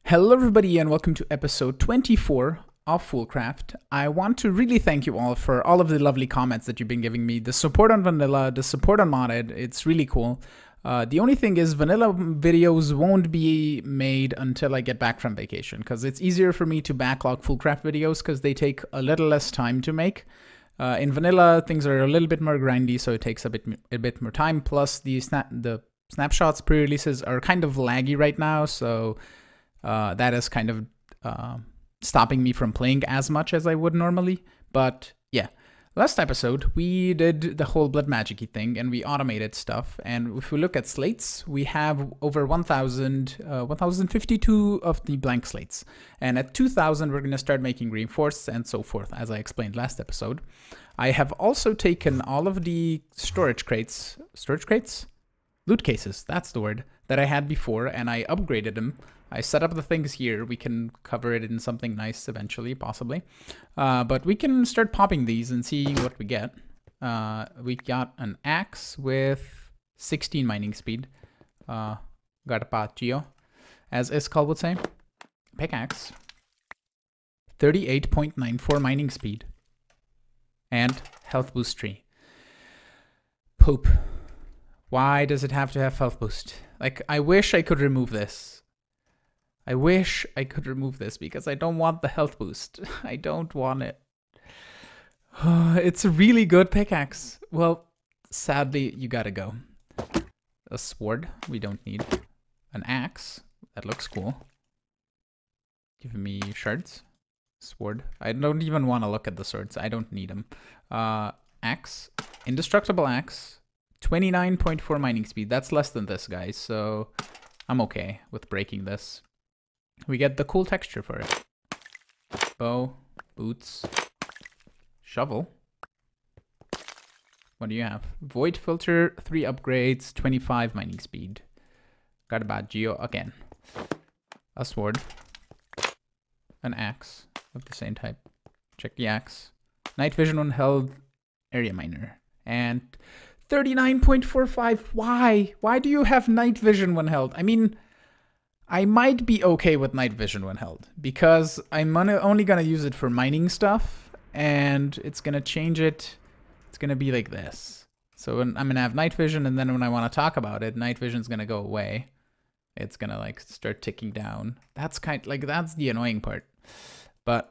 Hello everybody and welcome to episode 24 of Foolcraft. I want to really thank you all for all of the lovely comments that you've been giving me. The support on Vanilla, the support on Modded, it's really cool. The only thing is Vanilla videos won't be made until I get back from vacation, because it's easier for me to backlog Foolcraft videos because they take a little less time to make. In Vanilla, things are a little bit more grindy, so it takes a bit more time. Plus, the snapshots pre-releases are kind of laggy right now, so that is kind of stopping me from playing as much as I would normally. But yeah, last episode we did the whole blood magic-y thing and we automated stuff. And if we look at slates, we have over 1,052 of the blank slates. And at 2,000, we're going to start making reinforced and so forth, as I explained last episode. I have also taken all of the loot cases, that's the word, that I had before, and I upgraded them. I set up the things here. We can cover it in something nice eventually, possibly. But we can start popping these and see what we get. We got an axe with 16 mining speed. Garpaccio, as Iskal would say. Pickaxe. 38.94 mining speed. And health boost tree. Poop. Why does it have to have health boost? Like, I wish I could remove this. I wish I could remove this because I don't want the health boost. I don't want it. It's a really good pickaxe. Well, sadly, you gotta go. A sword, we don't need. An axe, that looks cool. Give me shards. Sword, I don't even want to look at the swords. I don't need them. Axe, indestructible axe. 29.4 mining speed. That's less than this, guys, so I'm okay with breaking this. We get the cool texture for it. Bow, boots, shovel. What do you have? Void filter, 3 upgrades, 25 mining speed. Garpaccio again. A sword. An axe of the same type. Check the axe. Night vision when held, area miner. And 39.45. Why? Why do you have night vision when held? I mean, I might be okay with night vision when held because I'm only going to use it for mining stuff, and it's going to change it. It's going to be like this. So I'm going to have night vision, and then when I want to talk about it, night vision is going to go away. It's going to like start ticking down. That's that's the annoying part. But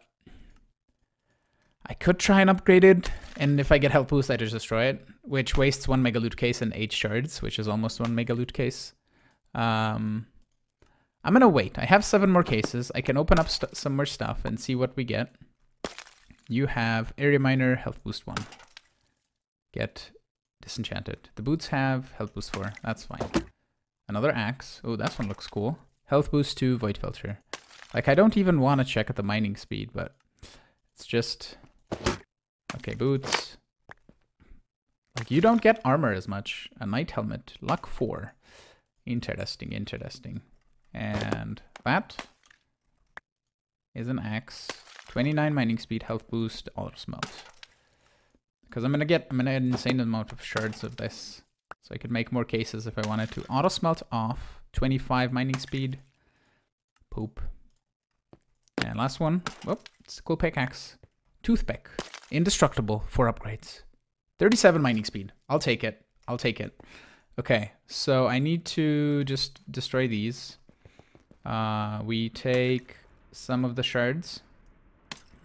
I could try and upgrade it, and if I get health boost, I just destroy it, which wastes 1 mega loot case and 8 shards, which is almost 1 mega loot case. I'm gonna wait. I have 7 more cases. I can open up some more stuff and see what we get. You have area miner, health boost 1. Get disenchanted. The boots have health boost 4. That's fine. Another axe. Oh, that one looks cool. Health boost 2, void filter. Like, I don't even want to check at the mining speed, but it's just... Okay, boots. Like, you don't get armor as much. A knight helmet. Luck 4. Interesting, interesting. And that is an axe. 29 mining speed, health boost, auto smelt. Because I'm gonna get an insane amount of shards of this. So I could make more cases if I wanted to. Auto smelt off. 25 mining speed. Poop. And last one. Whoop, it's a cool pickaxe. Toothpick. Indestructible, 4 upgrades. 37 mining speed. I'll take it. I'll take it. Okay, so I need to just destroy these. We take some of the shards,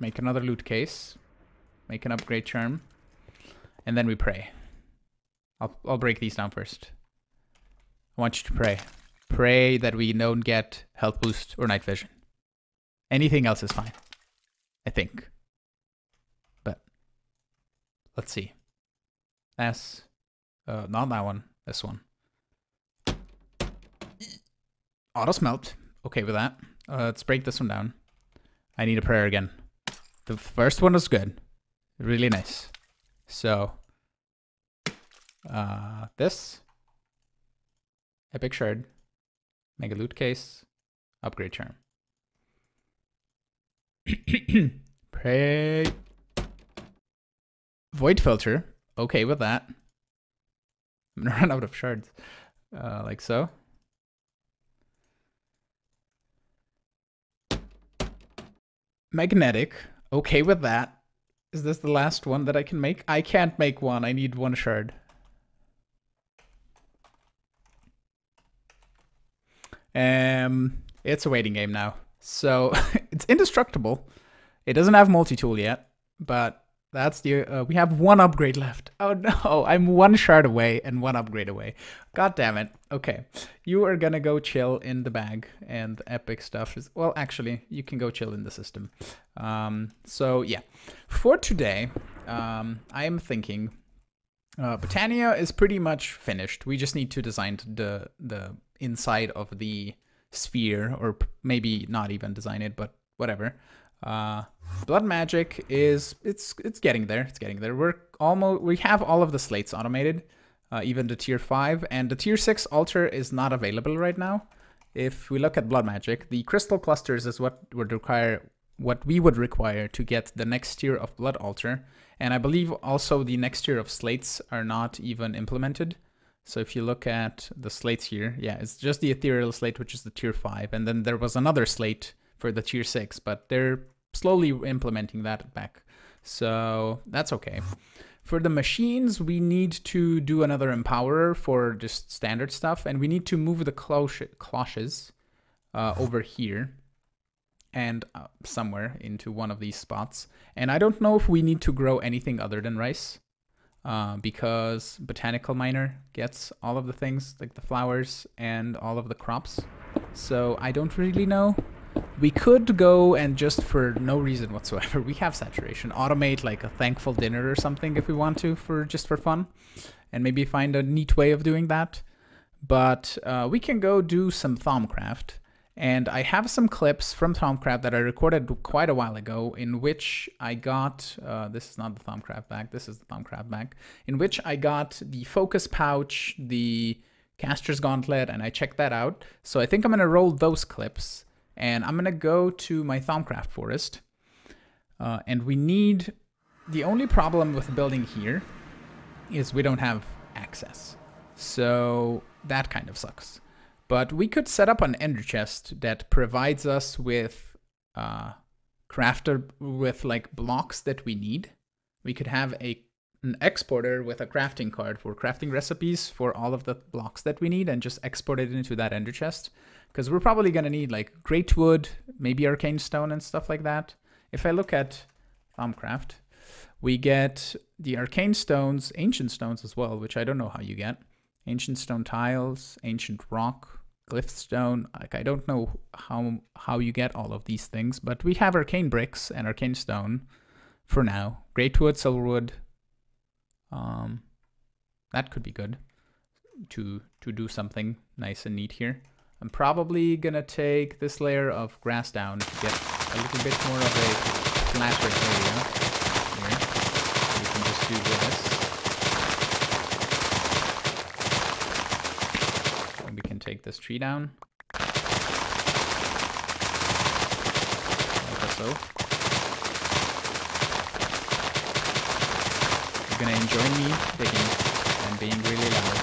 make another loot case, make an upgrade charm, and then we pray. I'll break these down first. I want you to pray. Pray that we don't get health boost or night vision. Anything else is fine, I think. But let's see. Not that one. This one. Auto smelt. Okay with that. Let's break this one down. I need a prayer again. The first one was good. Really nice. So, this. Epic shard. Mega loot case. Upgrade charm. Pray. Void filter. Okay with that. I'm gonna run out of shards. Like so. Magnetic. Okay with that. Is this the last one that I can make? I can't make one. I need one shard. It's a waiting game now. So it's indestructible. It doesn't have multi-tool yet, but that's the we have one upgrade left. Oh no, I'm one shard away and one upgrade away. God damn it. Okay, you are gonna go chill in the bag, and the epic stuff is, well, actually, you can go chill in the system. So yeah, for today, I am thinking Botania is pretty much finished. We just need to design the inside of the sphere, or maybe not even design it, but whatever. Blood magic is it's getting there. It's getting there. We have all of the slates automated, even the tier 5, and the tier 6 altar is not available right now. If we look at blood magic, the crystal clusters is what we would require to get the next tier of blood altar, and I believe also the next tier of slates are not even implemented. So if you look at the slates here, yeah, it's just the ethereal slate, which is the tier 5, and then there was another slate for the tier 6, but they're slowly implementing that back. So that's okay. For the machines, we need to do another empowerer for just standard stuff, and we need to move the cloches over here and somewhere into one of these spots. And I don't know if we need to grow anything other than rice, because botanical miner gets all of the things, like the flowers and all of the crops. So I don't really know. We could go and just for no reason whatsoever, we have saturation, automate like a thankful dinner or something if we want to, just for fun, and maybe find a neat way of doing that. But we can go do some Thaumcraft. And I have some clips from Thaumcraft that I recorded quite a while ago, in which I got, this is not the Thaumcraft bag, this is the Thaumcraft bag, in which I got the focus pouch, the caster's gauntlet, and I checked that out. So I think I'm gonna roll those clips, and I'm gonna go to my Thaumcraft forest. And we need, the only problem with building here is we don't have access. So that kind of sucks. But we could set up an ender chest that provides us with crafter with like blocks that we need. We could have an exporter with a crafting card for crafting recipes for all of the blocks that we need, and just export it into that ender chest. Because we're probably gonna need like great wood, maybe arcane stone and stuff like that. If I look at Thaumcraft, we get the arcane stones, ancient stones as well, which I don't know how you get. Ancient stone tiles, ancient rock, glyph stone. Like, I don't know how you get all of these things, but we have arcane bricks and arcane stone for now. Great wood, silver wood. That could be good to do something nice and neat here. I'm probably gonna take this layer of grass down to get a little bit more of a flatter area here. We can just do this. And we can take this tree down. Like so. You're gonna enjoy me digging and being really loud.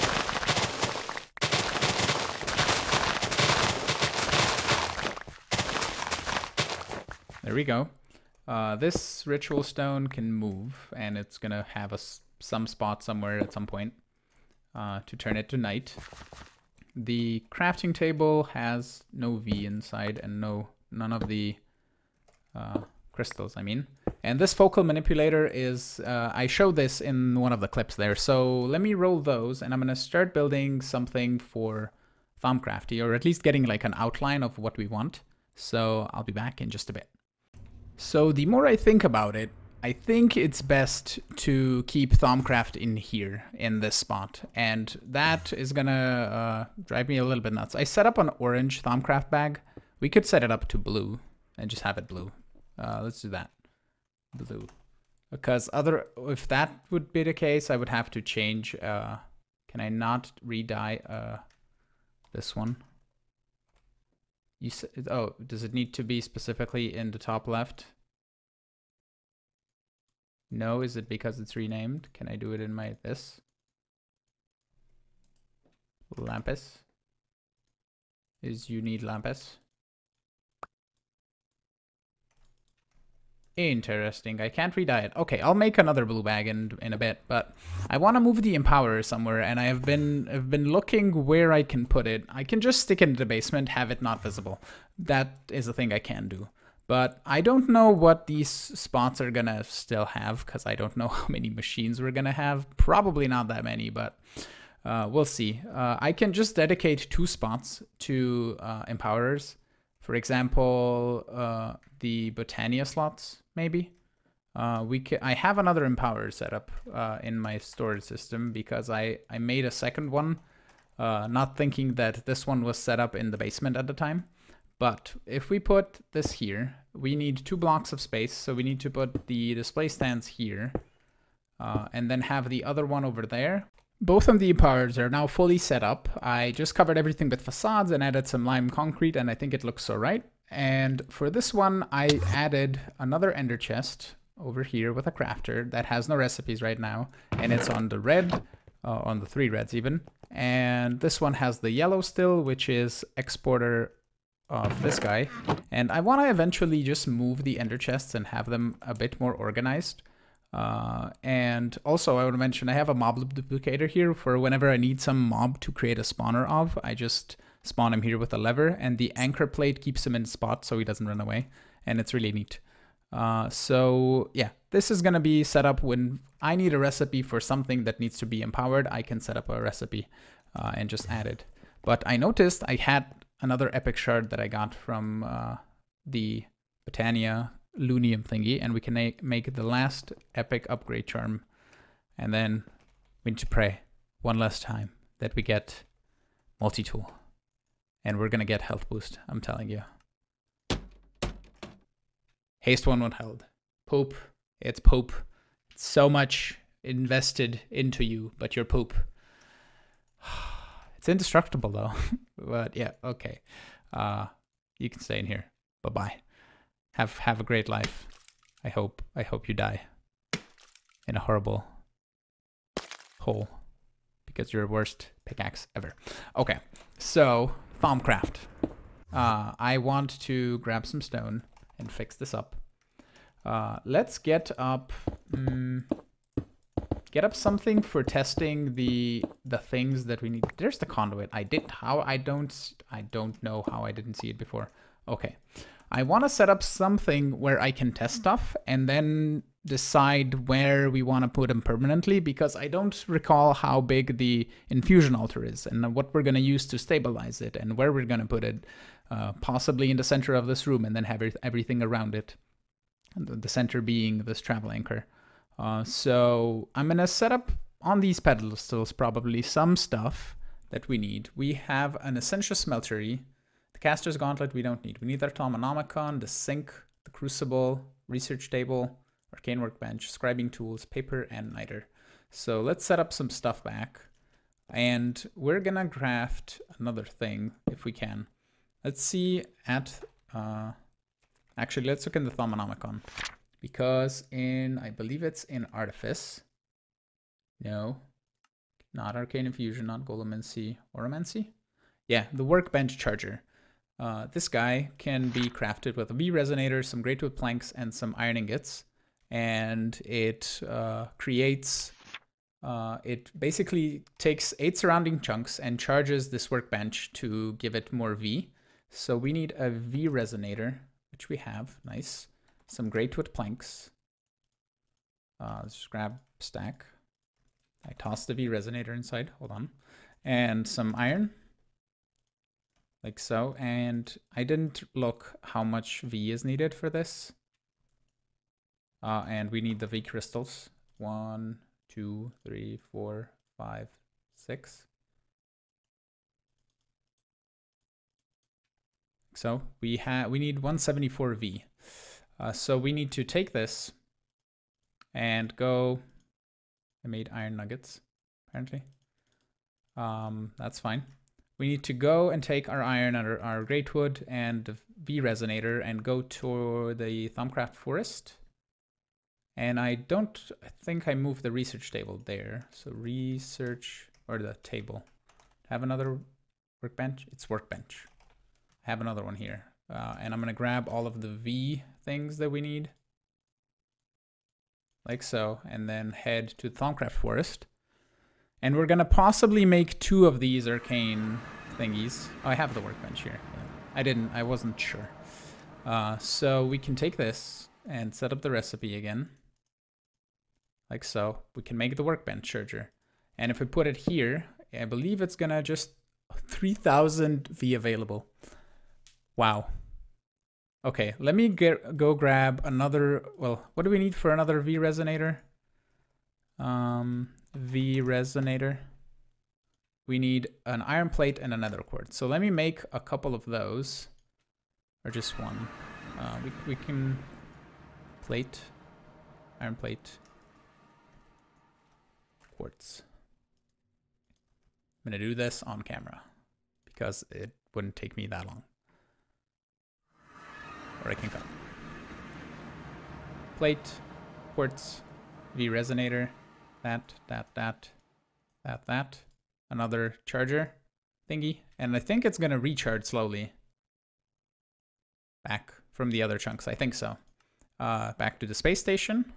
There we go. This ritual stone can move, and it's gonna have some spot somewhere at some point to turn it to night. The crafting table has no V inside and none of the crystals, I mean. And this focal manipulator is, I showed this in one of the clips there. So let me roll those, and I'm gonna start building something for Thaumcrafty, or at least getting like an outline of what we want. So I'll be back in just a bit. So the more I think about it, I think it's best to keep Thaumcraft in here, in this spot. And that is gonna drive me a little bit nuts. I set up an orange Thaumcraft bag. We could set it up to blue and just have it blue. Let's do that. Blue. Because if that would be the case, I would have to change, can I not re-dye this one? Oh, does it need to be specifically in the top left? No, is it because it's renamed? Can I do it in this? Lapis. You need lapis? Interesting. I can't re-dye it. Okay, I'll make another blue bag in a bit, but I want to move the empower somewhere, and I've been looking where I can put it. I can just stick it in the basement, have it not visible. That is a thing I can do. But I don't know what these spots are gonna still have, because I don't know how many machines we're gonna have. Probably not that many, but we'll see. I can just dedicate 2 spots to empowerers. For example, the Botania slots, maybe. I have another empower set up in my storage system because I made a second one, not thinking that this one was set up in the basement at the time. But if we put this here, we need 2 blocks of space, so we need to put the display stands here, and then have the other one over there. Both of the empowers are now fully set up. I just covered everything with facades and added some lime concrete, and I think it looks all right. And for this one, I added another ender chest over here with a crafter that has no recipes right now, and it's on the red, on the 3 reds even. And this one has the yellow still, which is exporter of this guy. And I want to eventually just move the ender chests and have them a bit more organized. And also I want to mention I have a mob duplicator here for whenever I need some mob to create a spawner of. I just spawn him here with a lever, and the anchor plate keeps him in spot so he doesn't run away, and it's really neat. So yeah, this is gonna be set up when I need a recipe for something that needs to be empowered. I can set up a recipe and just add it. But I noticed I had another epic shard that I got from the Botania Lunium thingy, and we can make the last epic upgrade charm, and then we need to pray one last time that we get multi-tool, and we're gonna get health boost, I'm telling you. Haste 1 held. Poop. It's poop. It's so much invested into you, but you're poop. It's indestructible though. But yeah, okay. You can stay in here. Bye-bye. Have a great life. I hope you die in a horrible hole because you're the worst pickaxe ever. Okay, so Thaumcraft. I want to grab some stone and fix this up. Let's get up something for testing the things that we need. There's the conduit. I don't know how I didn't see it before. Okay. I want to set up something where I can test stuff and then decide where we want to put them permanently, because I don't recall how big the infusion altar is and what we're going to use to stabilize it and where we're going to put it, possibly in the center of this room and then have everything around it. The center being this travel anchor. So I'm going to set up on these pedestals probably some stuff that we need. We have an essential smeltery. Caster's Gauntlet we don't need. We need our Thallium, the sink, the crucible, research table, arcane workbench, scribing tools, paper, and niter. So let's set up some stuff back. And we're gonna craft another thing if we can. Let's see at, actually let's look in the Thallium, because I believe it's in Artifice. No, not Arcane Infusion, not Golemancy, Oromancy. Yeah, the workbench charger. This guy can be crafted with a V resonator, some greatwood planks, and some iron ingots. And it it basically takes 8 surrounding chunks and charges this workbench to give it more V. So we need a V resonator, which we have. Nice. Some greatwood planks. Let's just grab a stack. I tossed the V resonator inside. Hold on. And some iron. Like so, and I didn't look how much V is needed for this. And we need the V crystals. 1, 2, 3, 4, 5, 6. So we need 174 V. So we need to take this and go. I made iron nuggets, apparently. That's fine. We need to go and take our iron and our greatwood and the V resonator and go to the Thaumcraft forest. And I think I moved the research table there. So research, or the table. Have another workbench? It's workbench. I have another one here. And I'm gonna grab all of the V things that we need. like so, and then head to the Thaumcraft forest. And we're gonna possibly make 2 of these arcane thingies. Oh, I have the workbench here. I wasn't sure. So we can take this and set up the recipe again. Like so. We can make the workbench charger. And if we put it here, I believe it's gonna just 3000 V available. Wow. Okay, let me go grab another, well, what do we need for another V resonator? V resonator. We need an iron plate and another quartz. So let me make a couple of those, or just one. We can plate, iron plate, quartz. I'm gonna do this on camera because it wouldn't take me that long. Or I can cut. Plate, quartz, V resonator, that. Another charger thingy. And I think it's gonna recharge slowly. Back from the other chunks, I think so. Back to the space station.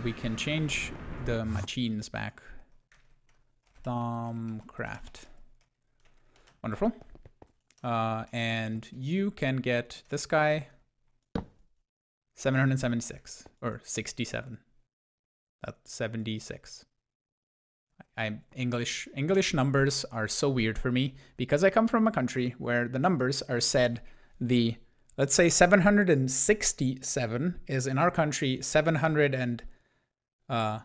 We can change the machines back. Thaumcraft. Wonderful. And you can get this guy 776 or 67. That's 76. English numbers are so weird for me because I come from a country where the numbers are said let's say 767 is in our country 700 and how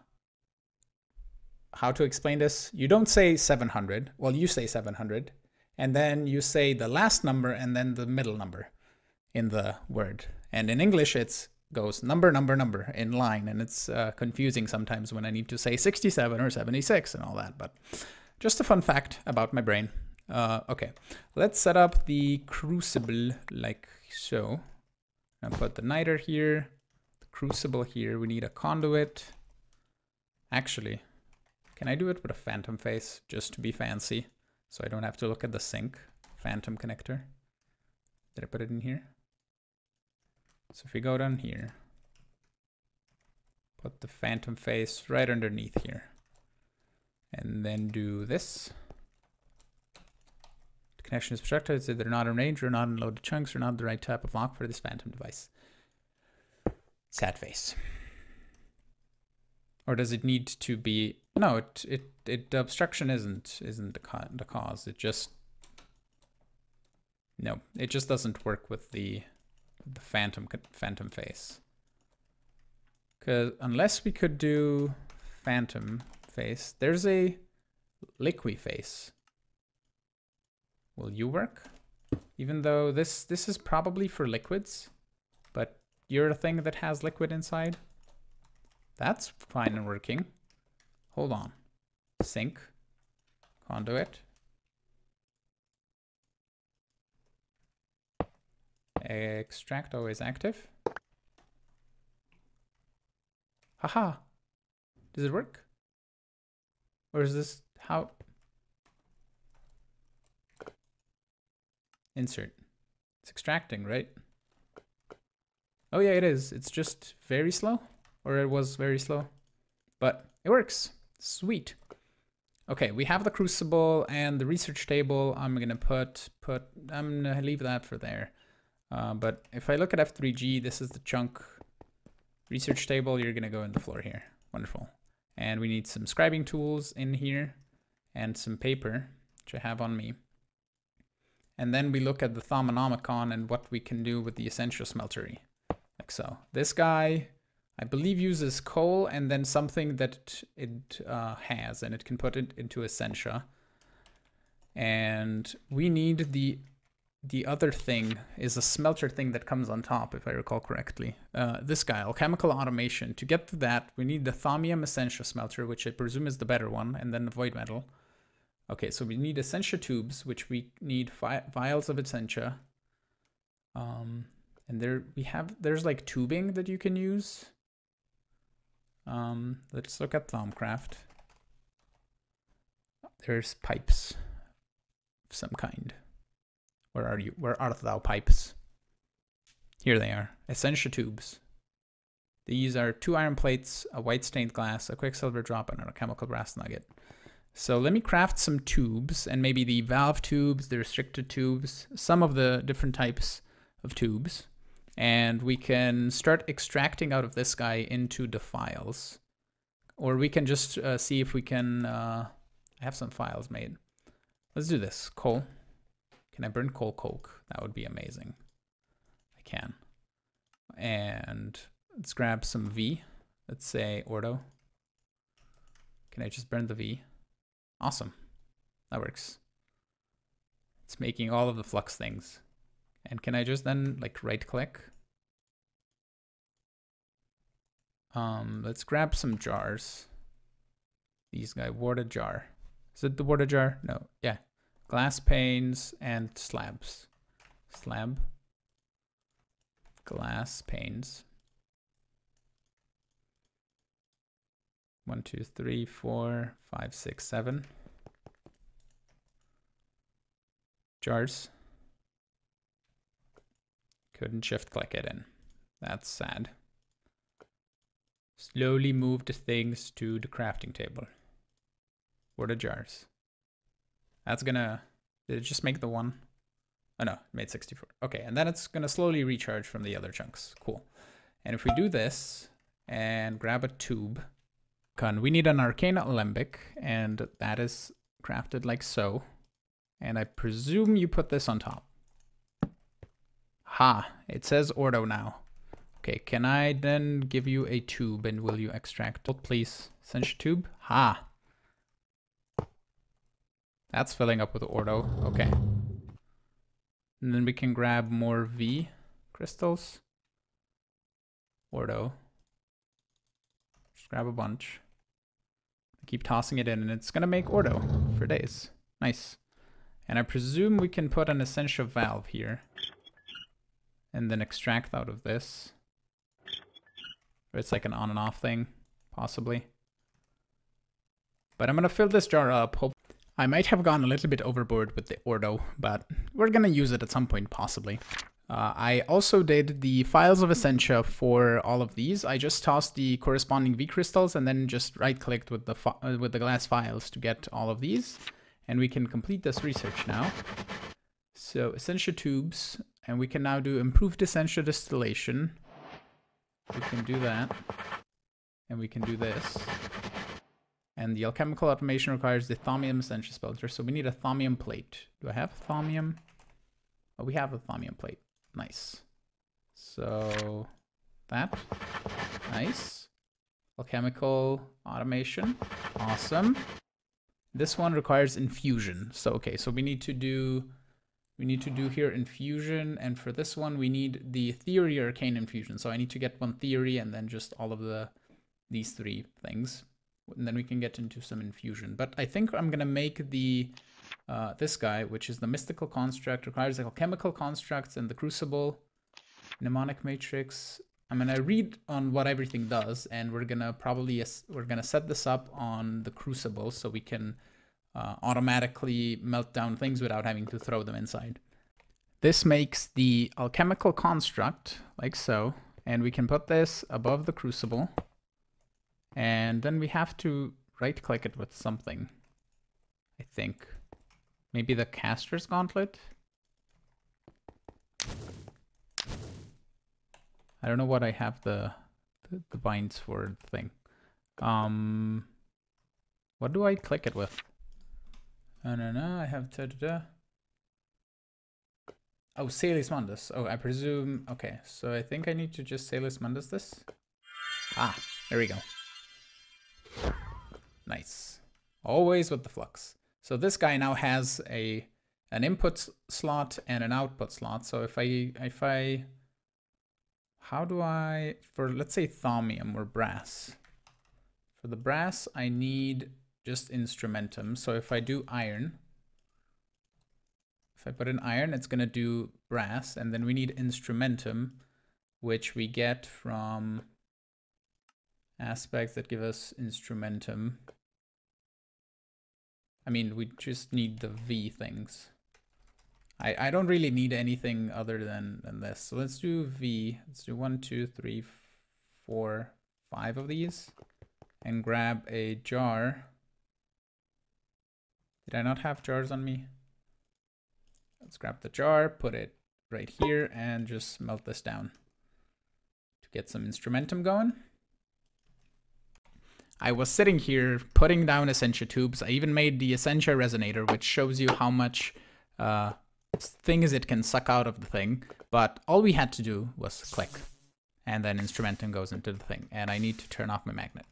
to explain this? You don't say 700. Well, you say 700. And then you say the last number and then the middle number in the word. And in English, it goes number in line. And it's confusing sometimes when I need to say 67 or 76 and all that. But just a fun fact about my brain. Okay, let's set up the crucible like so. I'll put the niter here, the crucible here. We need a conduit. Actually, can I do it with a phantom face just to be fancy? So I don't have to look at the sink. Phantom connector. Did I put it in here? So if we go down here, put the phantom face right underneath here. And then do this. The connection is obstructed. It's either not in range or not in loaded chunks or not the right type of lock for this phantom device. Sad face. Or does it need to be? No, the obstruction isn't the cause. It just doesn't work with the phantom face. Because unless we could do phantom face, there's a liquid face. Will you work? Even though this is probably for liquids, but you're a thing that has liquid inside. That's fine and working. Hold on. Sink. Conduit. Extract always active. Haha. Does it work? Or is this how? Insert. It's extracting, right? Oh yeah, it is. It's just very slow. Or it was very slow. But it works. Sweet. Okay, we have the crucible and the research table. I'm gonna I'm gonna leave that for there. But if I look at F3G, this is the chunk. Research table, you're gonna go in the floor here. Wonderful. And we need some scribing tools in here and some paper, which I have on me. And then we look at the Thaumanomicon and what we can do with the essential smeltery. Like so. This guy, I believe, uses coal and then something that it has, and it can put it into Essentia. And we need the other thing is a smelter thing that comes on top, if I recall correctly. This guy, Alchemical Automation. To get to that, we need the Thaumium Essentia smelter, which I presume is the better one, and then the void metal. Okay, so we need Essentia tubes, which we need vials of Essentia. And there's like tubing that you can use. Let's look at Thaumcraft. There's pipes of some kind. Where are you? Where art thou, pipes? Here they are. Essentia tubes. These are 2 iron plates, a white stained glass, a quicksilver drop, and a chemical brass nugget. So let me craft some tubes, and maybe the valve tubes, the restricted tubes, some of the different types of tubes. And we can start extracting out of this guy into the files. Or we can just see if we can... I have some files made. Let's do this. Coal. Can I burn coal coke? That would be amazing. I can. And let's grab some V. Let's say ordo. Can I just burn the V? Awesome. That works. It's making all of the flux things. And can I just then like right click? Let's grab some jars. These guys, water jar. Is it the water jar? No. Yeah. Glass panes and slabs. Slab. Glass panes. 1, 2, 3, 4, 5, 6, 7. Jars. Couldn't shift click it in. That's sad. Slowly move the things to the crafting table. Water jars. That's gonna... Did it just make the one? Oh no, it made 64. Okay, and then it's gonna slowly recharge from the other chunks. Cool. And if we do this and grab a tube, we need an arcane alembic, and that is crafted like so. And I presume you put this on top. Ha, it says ordo now. Okay, can I then give you a tube and will you extract? Please, essential tube. Ha. That's filling up with ordo. Okay. And then we can grab more V crystals. Ordo. Just grab a bunch. Keep tossing it in and it's gonna make ordo for days. Nice. And I presume we can put an essential valve here. And then extract out of this. Or it's like an on and off thing, possibly. But I'm gonna fill this jar up. I might have gone a little bit overboard with the ordo, but we're gonna use it at some point, possibly. I also did the files of Essentia for all of these. I just tossed the corresponding V crystals and then just right-clicked with the glass files to get all of these. And we can complete this research now. So Essentia tubes, and we can now do improved Essentia distillation. We can do that. And we can do this. And the alchemical automation requires the Thallium Essentia smelter. So we need a Thallium plate. Do I have Thallium? Oh, we have a Thallium plate. Nice. So that. Nice. Alchemical automation. Awesome. This one requires infusion. So okay, so we need to do here infusion, and for this one we need the theory arcane infusion. So I need to get one theory and then just all of these 3 things. And then we can get into some infusion. But I think I'm gonna make the this guy, which is the mystical construct, requires alchemical constructs and the crucible, mnemonic matrix. I'm gonna read on what everything does, and we're gonna set this up on the crucible so we can automatically melt down things without having to throw them inside. This makes the alchemical construct like so, and we can put this above the crucible. And then we have to right-click it with something, I think. Maybe the caster's gauntlet? I don't know what I have the binds for the thing. What do I click it with? I don't know, I have Oh, Salis Mundus. Oh, I presume, okay. So I think I need to just Salis Mundus this. Ah, there we go. Nice. Always with the flux. So this guy now has an input slot and an output slot. So if I how do I, for let's say thaumium or brass. For the brass, I need just instrumentum. So if I do iron, if I put in iron, it's gonna do brass, and then we need instrumentum, which we get from aspects that give us instrumentum. I mean, we just need the V things. I don't really need anything other than this. So let's do V. Let's do 1, 2, 3, 4, 5 of these and grab a jar. Did I not have jars on me? Let's grab the jar, put it right here, and just melt this down to get some instrumentum going. I was sitting here putting down Essentia tubes. I even made the Essentia resonator, which shows you how much things it can suck out of the thing. But all we had to do was click, and then instrumentum goes into the thing. And I need to turn off my magnet.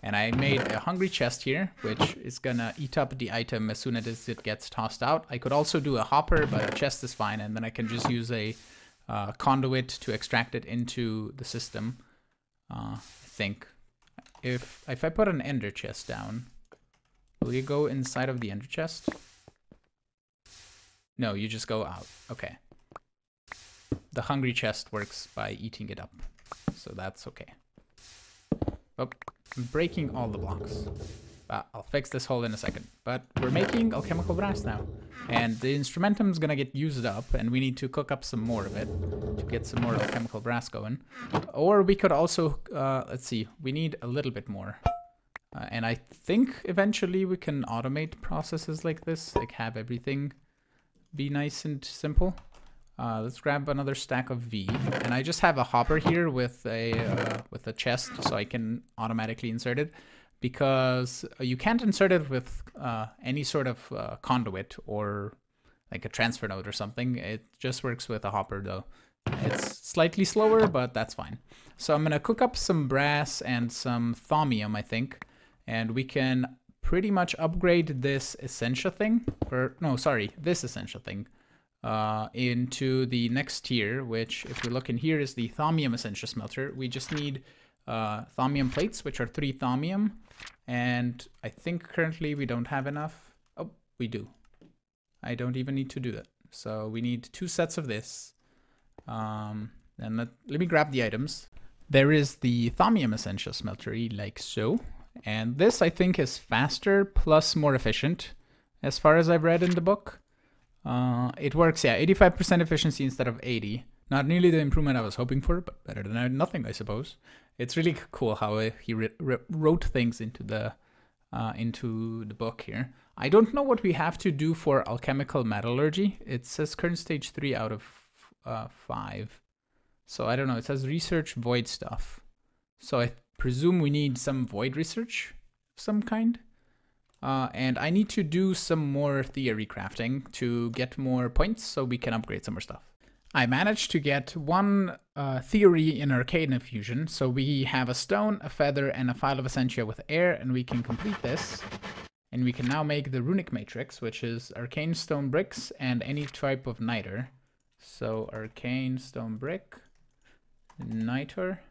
And I made a hungry chest here, which is gonna eat up the item as soon as it gets tossed out. I could also do a hopper, but a chest is fine. And then I can just use a conduit to extract it into the system, I think. If I put an ender chest down, will you go inside of the ender chest? No, you just go out. Okay. The hungry chest works by eating it up, so that's okay. Oh, I'm breaking all the blocks. I'll fix this hole in a second. But we're making alchemical brass now, and the instrumentum is gonna get used up, and we need to cook up some more of it to get some more alchemical brass going. Or we could also, let's see, we need a little bit more. And I think eventually we can automate processes like this, like have everything be nice and simple. Let's grab another stack of V, and I just have a hopper here with a chest, so I can automatically insert it, because you can't insert it with any sort of conduit or like a transfer node or something. It just works with a hopper though. It's slightly slower, but that's fine. So I'm gonna cook up some brass and some thaumium, I think, and we can pretty much upgrade this Essentia thing, or no, sorry, this Essentia thing, into the next tier, which if we look in here is the Thaumium Essentia Smelter. We just need Thaumium plates, which are 3 Thaumium, and I think currently we don't have enough. Oh, we do. I don't even need to do that. So we need 2 sets of this. And let me grab the items. There is the Thaumium Essentia Smeltery, like so. And this, I think, is faster plus more efficient, as far as I've read in the book. It works, yeah, 85% efficiency instead of 80. Not nearly the improvement I was hoping for, but better than nothing, I suppose. It's really cool how he wrote things into the book here. I don't know what we have to do for alchemical metallurgy. It says current stage 3 out of 5. So I don't know. It says research void stuff. So I presume we need some void research of some kind. And I need to do some more theory crafting to get more points so we can upgrade some more stuff. I managed to get 1 theory in Arcane Infusion. So we have a stone, a feather, and a file of Essentia with air, and we can complete this. And we can now make the Runic Matrix, which is arcane stone bricks and any type of niter. So arcane stone brick, niter.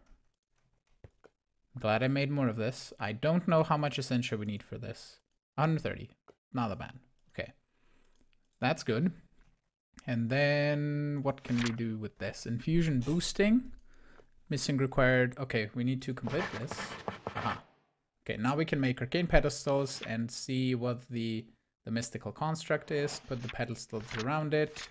Glad I made more of this. I don't know how much Essentia we need for this. 130, not that bad. Okay, that's good. And then what can we do with this? Infusion boosting, missing required. Okay, we need to complete this. Aha. Okay, now we can make arcane pedestals and see what the mystical construct is. Put the pedestals around it.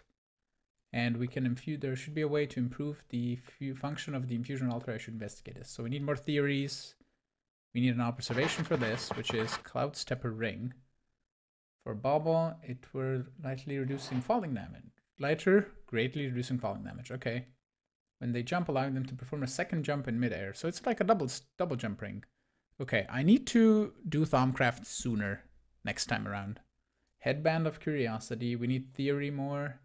And we can infuse, there should be a way to improve the function of the infusion altar. I should investigate this. So we need more theories. We need an observation for this, which is Cloud Stepper Ring. For Bauble, it were lightly reducing falling damage. Lighter, greatly reducing falling damage. Okay. When they jump, allowing them to perform a second jump in midair. So it's like a double jump ring. Okay, I need to do Thaumcraft sooner next time around. Headband of Curiosity. We need theory more.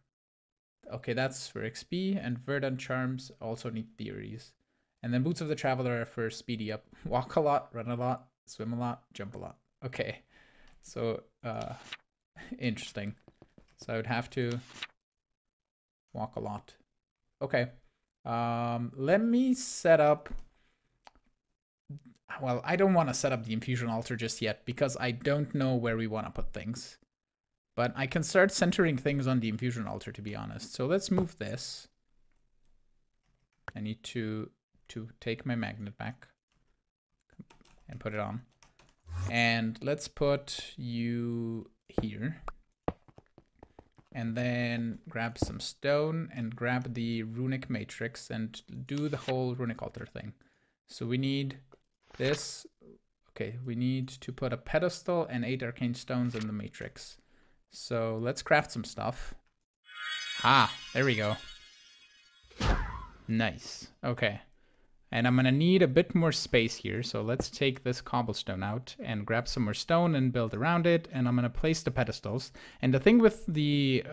Okay, that's for XP, and Verdant Charms also need theories. And then Boots of the Traveler are for speedy up. Walk a lot, run a lot, swim a lot, jump a lot. Okay, so interesting. So I would have to walk a lot. Okay, let me set up. Well, I don't want to set up the infusion altar just yet because I don't know where we want to put things. But I can start centering things on the infusion altar, to be honest. So let's move this. I need to take my magnet back and put it on. And let's put you here. And then grab some stone and grab the runic matrix and do the whole runic altar thing. So we need this. Okay, we need to put a pedestal and 8 arcane stones in the matrix. So let's craft some stuff. Ah, there we go. Nice. Okay. And I'm gonna need a bit more space here. So let's take this cobblestone out and grab some more stone and build around it. And I'm gonna place the pedestals. And the thing with the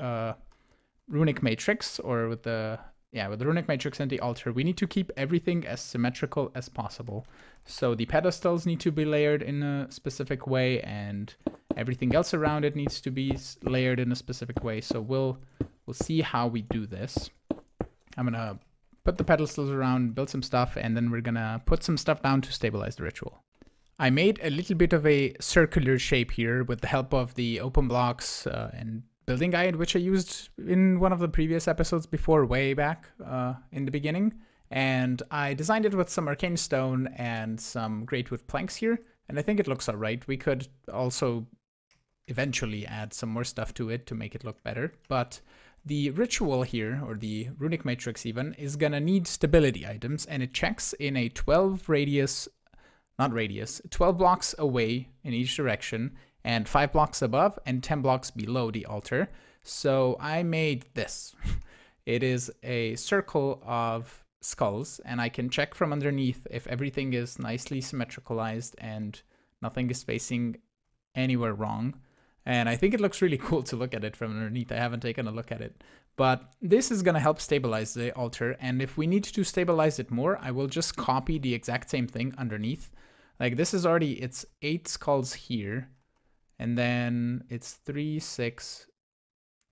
Runic matrix, or with the Runic matrix and the altar, we need to keep everything as symmetrical as possible. So the pedestals need to be layered in a specific way, and everything else around it needs to be layered in a specific way. So we'll see how we do this. I'm gonna put the pedestals around, build some stuff, and then we're gonna put some stuff down to stabilize the ritual. I made a little bit of a circular shape here with the help of the open blocks and building guide, which I used in one of the previous episodes before, way back in the beginning. And I designed it with some arcane stone and some great wood planks here, and I think it looks all right. We could also eventually add some more stuff to it to make it look better, but the ritual here, or the Runic matrix even, is gonna need stability items, and it checks in a 12 blocks away in each direction, and 5 blocks above and 10 blocks below the altar. So I made this. It is a circle of skulls, and I can check from underneath if everything is nicely symmetricalized and nothing is facing anywhere wrong. And I think it looks really cool to look at it from underneath. I haven't taken a look at it, but this is gonna help stabilize the altar. And if we need to stabilize it more, I will just copy the exact same thing underneath. Like this is already, it's 8 skulls here, and then it's 3, 6.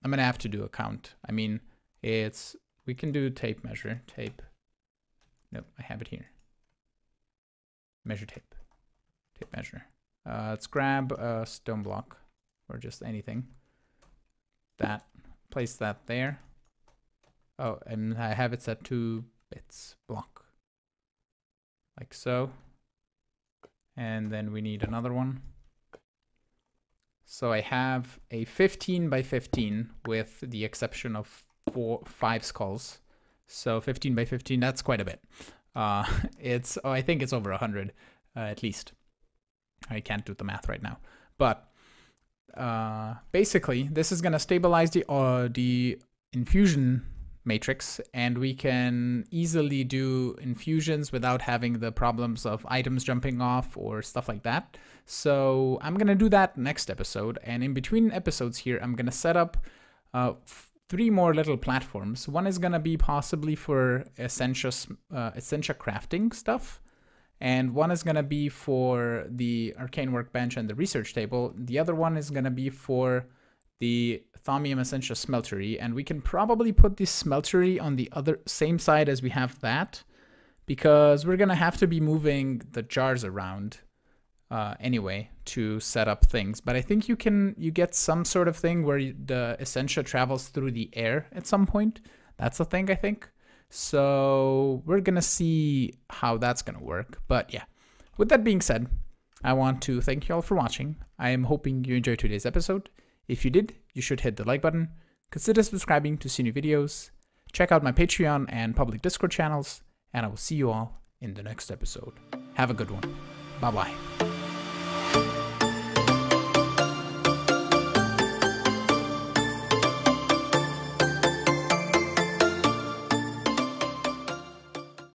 I'm gonna have to do a count. I mean, we can do tape measure, tape. Nope, I have it here. Measure tape, tape measure. Let's grab a stone block or just anything. That, place that there. Oh, and I have it set to bits block, like so. And then we need another one. So I have a 15 by 15 with the exception of 5 skulls. So 15 by 15, that's quite a bit. I think it's over 100 at least. I can't do the math right now, but basically this is gonna stabilize the infusion matrix, and we can easily do infusions without having the problems of items jumping off or stuff like that. So I'm gonna do that next episode, and in between episodes here I'm gonna set up 3 more little platforms. One is gonna be possibly for essential crafting stuff, and one is gonna be for the arcane workbench and the research table. The other one is gonna be for the thallium essential smeltery, and we can probably put this smeltery on the same side as we have that, because we're gonna have to be moving the jars around anyway to set up things. But I think you get some sort of thing where the essentia travels through the air at some point. That's a thing, I think. So we're gonna see how that's gonna work. But yeah, with that being said, I want to thank you all for watching. I am hoping you enjoyed today's episode. If you did, you should hit the like button, consider subscribing to see new videos, check out my Patreon and public Discord channels, and I will see you all in the next episode. Have a good one. Bye-bye.